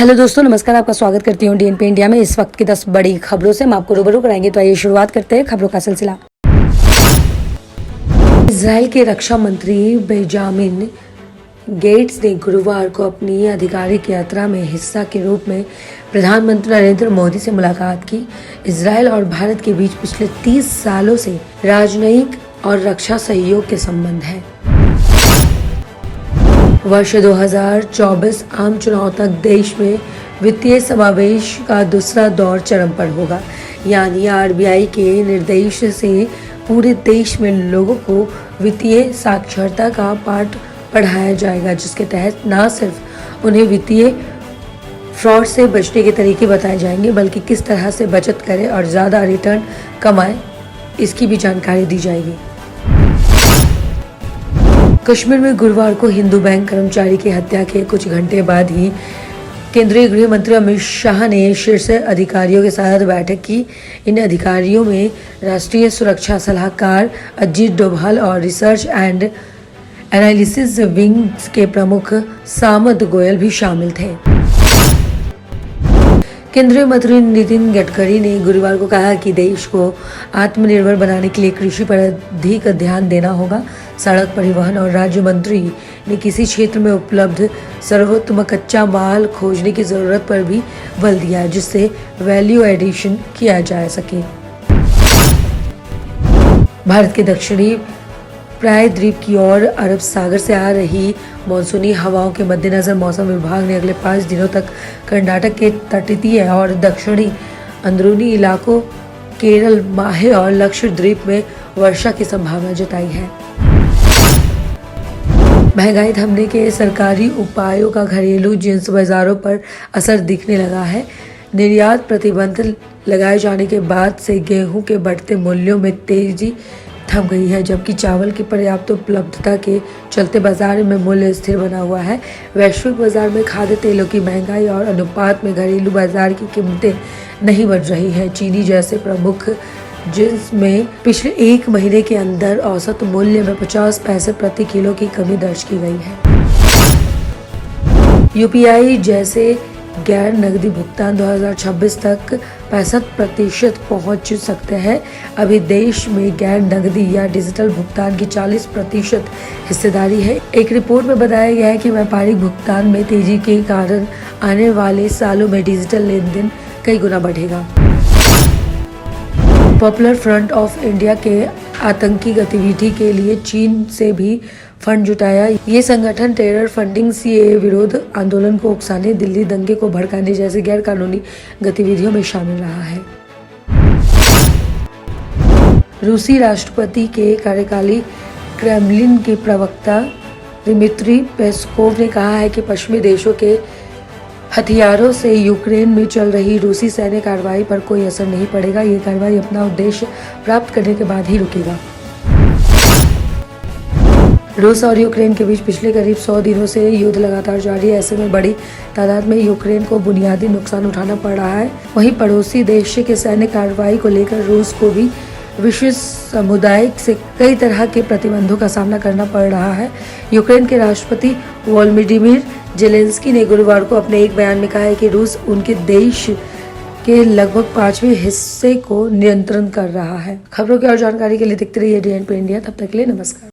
Hello दोस्तों, नमस्कार। आपका स्वागत करती हूँ डीएनपी इंडिया में। इस वक्त की 10 बड़ी खबरों से हम आपको रूबरू कराएंगे। तो आइए शुरुआत करते हैं खबरों का सिलसिला। इजराइल के रक्षा मंत्री बेंजामिन गेट्स ने गुरुवार को अपनी आधिकारिक यात्रा में हिस्सा के रूप में प्रधानमंत्री नरेंद्र मोदी से मुलाकात की। इजराइल और भारत के बीच पिछले 30 सालों से राजनयिक और रक्षा सहयोग के संबंध हैं। वर्ष 2024 आम चुनाव तक देश में वित्तीय समावेश का दूसरा दौर चरम पर होगा। यानी आरबीआई के निर्देश से पूरे देश में लोगों को वित्तीय साक्षरता का पाठ पढ़ाया जाएगा, जिसके तहत न सिर्फ उन्हें वित्तीय फ्रॉड से बचने के तरीके बताए जाएंगे, बल्कि किस तरह से बचत करें और ज़्यादा रिटर्न कमाएं, इसकी भी जानकारी दी जाएगी। कश्मीर में गुरुवार को हिंदू बैंक कर्मचारी की हत्या के कुछ घंटे बाद ही केंद्रीय गृह मंत्री अमित शाह ने शीर्ष अधिकारियों के साथ बैठक की। इन अधिकारियों में राष्ट्रीय सुरक्षा सलाहकार अजीत डोभाल और रिसर्च एंड एनालिसिस विंग के प्रमुख सामंत गोयल भी शामिल थे। केंद्रीय मंत्री नितिन गडकरी ने गुरुवार को कहा कि देश को आत्मनिर्भर बनाने के लिए कृषि पर अधिक ध्यान देना होगा। सड़क परिवहन और राज्य मंत्री ने किसी क्षेत्र में उपलब्ध सर्वोत्तम कच्चा माल खोजने की जरूरत पर भी बल दिया, जिससे वैल्यू एडिशन किया जा सके। भारत के दक्षिणी प्रायद्वीप की ओर अरब सागर से आ रही मॉनसूनी हवाओं के मद्देनजर मौसम विभाग ने अगले 5 दिनों तक कर्नाटक के तटीय और दक्षिणी अंदरूनी इलाकों केरल, माहे और लक्षद्वीप में वर्षा की संभावना जताई है। महंगाई थमने के सरकारी उपायों का घरेलू जिंस बाजारों पर असर दिखने लगा है। निर्यात प्रतिबंध लगाए जाने के बाद से गेहूं के बढ़ते मूल्यों में तेजी थम गई है, जबकि चावल की पर्याप्त उपलब्धता के चलते बाजार में मूल्य स्थिर बना हुआ है। वैश्विक बाजार में खाद्य तेलों की महंगाई और अनुपात में घरेलू बाजार की कीमतें नहीं बढ़ रही हैं। चीनी जैसे प्रमुख जिन्स में पिछले 1 महीने के अंदर औसत मूल्य में 50 पैसे प्रति किलो की कमी दर्ज की गई है। यूपीआई जैसे गैर नकदी भुगतान 2026 तक 65% पहुंच सकते हैं। अभी देश में गैर नकदी या डिजिटल भुगतान की 40% हिस्सेदारी है। एक रिपोर्ट में बताया गया है कि व्यापारिक भुगतान में तेजी के कारण आने वाले सालों में डिजिटल लेन देन कई गुना बढ़ेगा। पॉपुलर फ्रंट ऑफ इंडिया के आतंकी गतिविधि के लिए चीन से भी फंड जुटाया। ये संगठन टेरर फंडिंग, सीएए विरोध आंदोलन को उकसाने, दिल्ली दंगे को भड़काने जैसे गैर कानूनी गतिविधियों में शामिल रहा है। रूसी राष्ट्रपति के कार्यकाली क्रेमलिन के प्रवक्ता दिमित्री पेस्कोव ने कहा है कि पश्चिमी देशों के हथियारों से यूक्रेन में चल रही रूसी सैन्य कार्रवाई पर कोई असर नहीं पड़ेगा। ये कार्रवाई अपना उद्देश्य प्राप्त करने के बाद ही रुकेगा। रूस और यूक्रेन के बीच पिछले करीब 100 दिनों से युद्ध लगातार जारी है। ऐसे में बड़ी तादाद में यूक्रेन को बुनियादी नुकसान उठाना पड़ रहा है। वहीं पड़ोसी देश के सैन्य कार्रवाई को लेकर रूस को भी विश्व समुदाय से कई तरह के प्रतिबंधों का सामना करना पड़ रहा है। यूक्रेन के राष्ट्रपति वोलोदिमीर जेलेंस्की ने गुरुवार को अपने एक बयान में कहा है कि रूस उनके देश के लगभग 5वें हिस्से को नियंत्रण कर रहा है। खबरों की और जानकारी के लिए देखते रहिए डीएनपी इंडिया। तब तक के लिए नमस्कार।